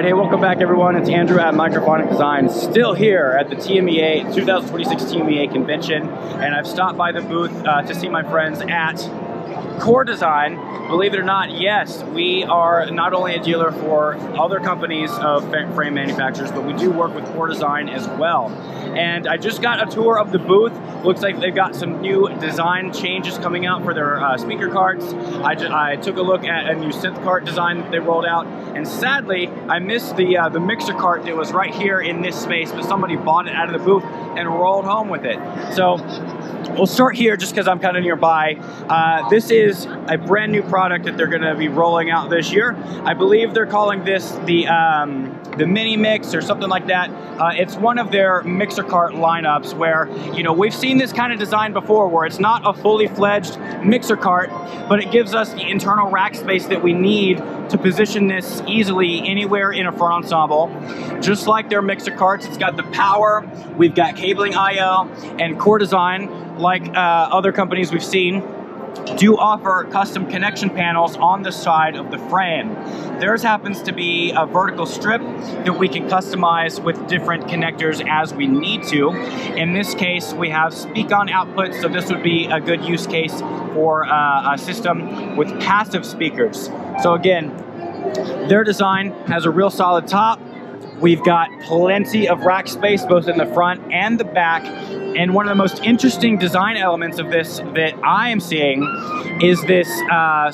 Hey, welcome back everyone. It's Andrew at Microphonic Design, still here at the TMEA 2026 TMEA convention, and I've stopped by the booth to see my friends at Core Design. Believe it or not, yes, we are not only a dealer for other companies of frame manufacturers, but we do work with Core Design as well. And I just got a tour of the booth. Looks like they've got some new design changes coming out for their speaker carts. I took a look at a new synth cart design that they rolled out, and sadly, I missed the mixer cart that was right here in this space, but somebody bought it out of the booth and rolled home with it. So we'll start here just because I'm kind of nearby. This is a brand new product that they're going to be rolling out this year. I believe they're calling this the mini mix or something like that. It's one of their mixer cart lineups where, you know, we've seen this kind of design before where it's not a fully fledged mixer cart, but it gives us the internal rack space that we need to position this easily anywhere in a front ensemble. Just like their mixer carts, it's got the power, we've got cabling I/O, and Core Design, like other companies we've seen, do offer custom connection panels on the side of the frame. Theirs happens to be a vertical strip that we can customize with different connectors as we need to. In this case, we have speak-on output, so this would be a good use case for a system with passive speakers. So again, their design has a real solid top. We've got plenty of rack space both in the front and the back. And one of the most interesting design elements of this that I am seeing is this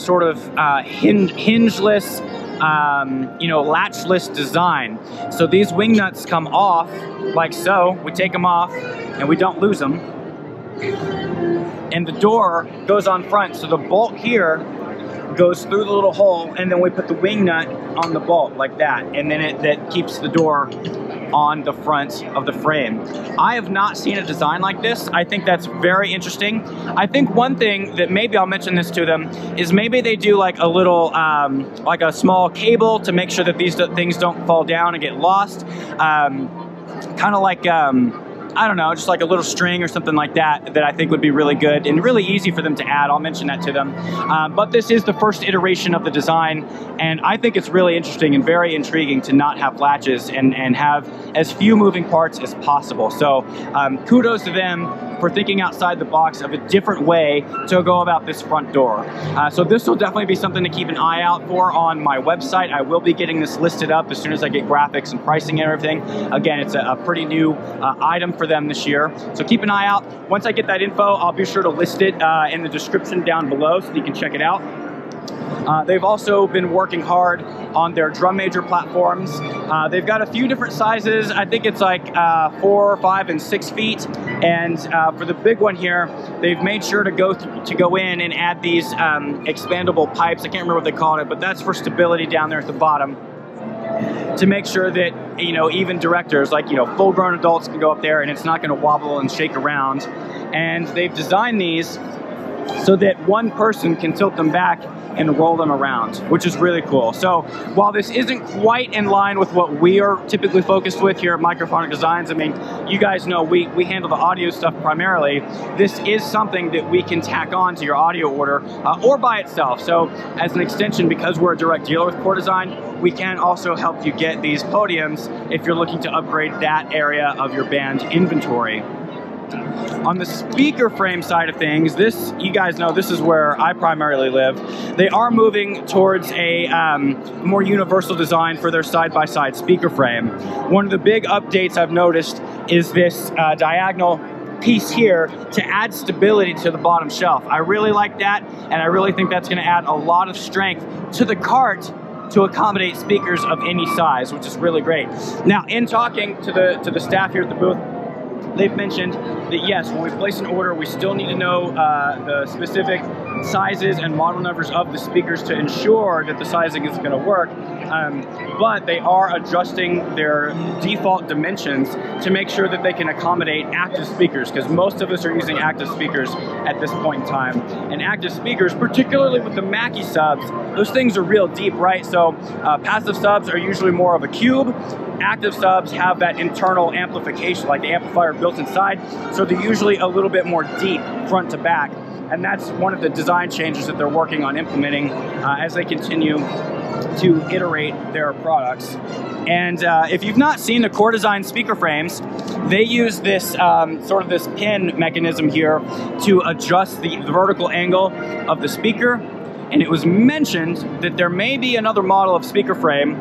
sort of hingeless, latchless design. So these wing nuts come off like so. We take them off and we don't lose them. And the door goes on front. So the bolt here goes through the little hole, and then we put the wing nut on the bolt like that, and then that keeps the door on the front of the frame. I have not seen a design like this. I think that's very interesting. I think one thing that maybe I'll mention this to them is maybe they do like a little, like a small cable to make sure that these things don't fall down and get lost. Kind of like, I don't know, just like a little string or something like that I think would be really good and really easy for them to add. I'll mention that to them. But this is the first iteration of the design, and I think it's really interesting and very intriguing to not have latches and have as few moving parts as possible. So kudos to them for thinking outside the box of a different way to go about this front door. So this will definitely be something to keep an eye out for on my website. I will be getting this listed up as soon as I get graphics and pricing and everything. Again, it's a pretty new item for them this year. So keep an eye out. Once I get that info, I'll be sure to list it in the description down below so you can check it out. They've also been working hard on their drum major platforms. They've got a few different sizes. I think it's like 4, 5, and 6 feet. And for the big one here, they've made sure to go in and add these expandable pipes. I can't remember what they called it, but that's for stability down there at the bottom, to make sure that, you know, even directors, like, you know, full-grown adults can go up there and it's not going to wobble and shake around. And they've designed these so that one person can tilt them back and roll them around, which is really cool. So while this isn't quite in line with what we are typically focused with here at Microphonic Designs, I mean, you guys know we handle the audio stuff primarily. This is something that we can tack on to your audio order or by itself. So as an extension, because we're a direct dealer with Core Design, we can also help you get these podiums if you're looking to upgrade that area of your band inventory. On the speaker frame side of things, this, you guys know, this is where I primarily live. They are moving towards a more universal design for their side-by-side speaker frame. One of the big updates I've noticed is this diagonal piece here to add stability to the bottom shelf. I really like that, and I really think that's going to add a lot of strength to the cart to accommodate speakers of any size, which is really great. Now, in talking to the staff here at the booth, they've mentioned that yes, when we place an order, we still need to know the specific sizes and model numbers of the speakers to ensure that the sizing is going to work. But they are adjusting their default dimensions to make sure that they can accommodate active speakers, because most of us are using active speakers at this point in time. And active speakers, particularly with the Mackie subs, those things are real deep, right? So passive subs are usually more of a cube. Active subs have that internal amplification, like the amplifier built inside, so they're usually a little bit more deep front to back. And that's one of the design changes that they're working on implementing as they continue to iterate their products. And if you've not seen the Core Design speaker frames, they use this sort of this pin mechanism here to adjust the vertical angle of the speaker. And it was mentioned that there may be another model of speaker frame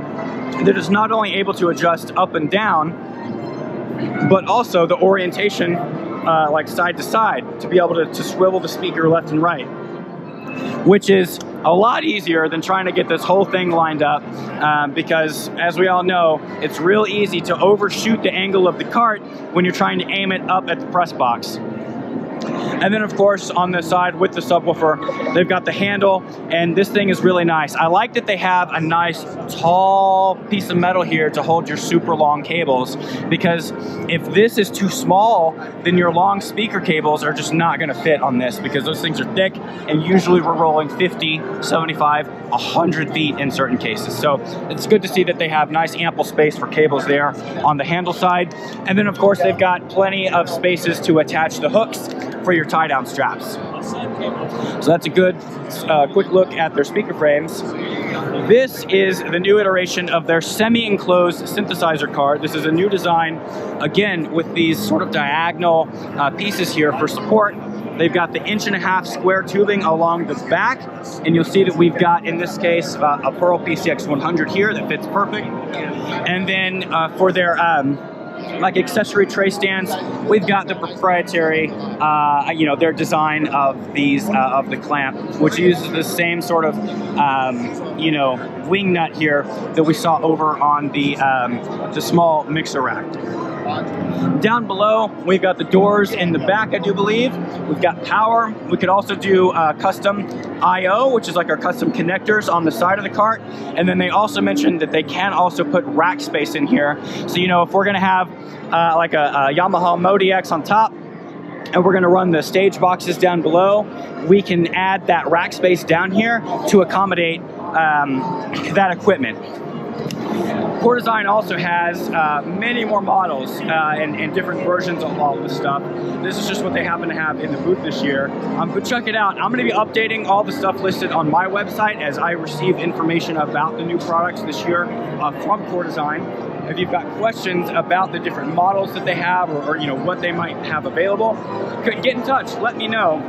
that is not only able to adjust up and down, but also the orientation like side to side, to be able to swivel the speaker left and right, which is a lot easier than trying to get this whole thing lined up because, as we all know, it's real easy to overshoot the angle of the cart when you're trying to aim it up at the press box. And then, of course, on the side with the subwoofer, they've got the handle, and this thing is really nice. I like that they have a nice tall piece of metal here to hold your super long cables, because if this is too small, then your long speaker cables are just not gonna fit on this, because those things are thick, and usually we're rolling 50, 75, 100 feet in certain cases. So it's good to see that they have nice ample space for cables there on the handle side. And then, of course, they've got plenty of spaces to attach the hooks for your tie-down straps. So that's a good quick look at their speaker frames. This is the new iteration of their semi-enclosed synthesizer card. This is a new design, again, with these sort of diagonal pieces here for support. They've got the 1.5-inch square tubing along the back, and you'll see that we've got, in this case, a Pearl PCX 100 here that fits perfect. And then for their like accessory tray stands, we've got the proprietary, their design of these, of the clamp, which uses the same sort of, wing nut here that we saw over on the small mixer rack. Down below, we've got the doors in the back, I do believe. We've got power. We could also do custom I/O, which is like our custom connectors on the side of the cart. And then they also mentioned that they can also put rack space in here. So, if we're gonna have like a Yamaha Modi-X on top, and we're gonna run the stage boxes down below, we can add that rack space down here to accommodate that equipment. Core Design also has many more models and different versions of all of this stuff. This is just what they happen to have in the booth this year. But check it out. I'm going to be updating all the stuff listed on my website as I receive information about the new products this year from Core Design. If you've got questions about the different models that they have, or what they might have available, get in touch. Let me know.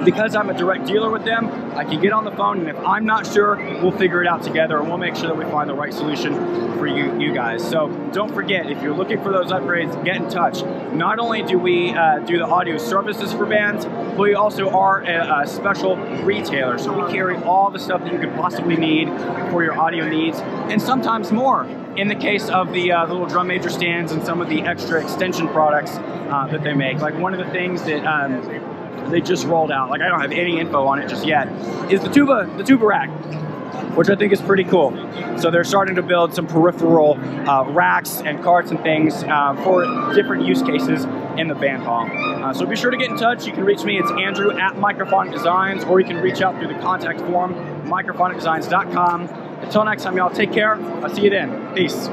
Because I'm a direct dealer with them, I can get on the phone, and if I'm not sure, we'll figure it out together, and we'll make sure that we find the right solution for you guys. So don't forget, if you're looking for those upgrades, get in touch. Not only do we do the audio services for bands, but we also are a special retailer. So we carry all the stuff that you could possibly need for your audio needs, and sometimes more. In the case of the little drum major stands and some of the extra extension products that they make. Like one of the things that they just rolled out, like I don't have any info on it just yet, is the tuba rack, which I think is pretty cool. So they're starting to build some peripheral racks and carts and things for different use cases in the band hall. So be sure to get in touch. You can reach me, it's Andrew at Microphonic Designs, or you can reach out through the contact form, microphonicdesigns.com. Until next time, y'all, take care. I'll see you then. Peace.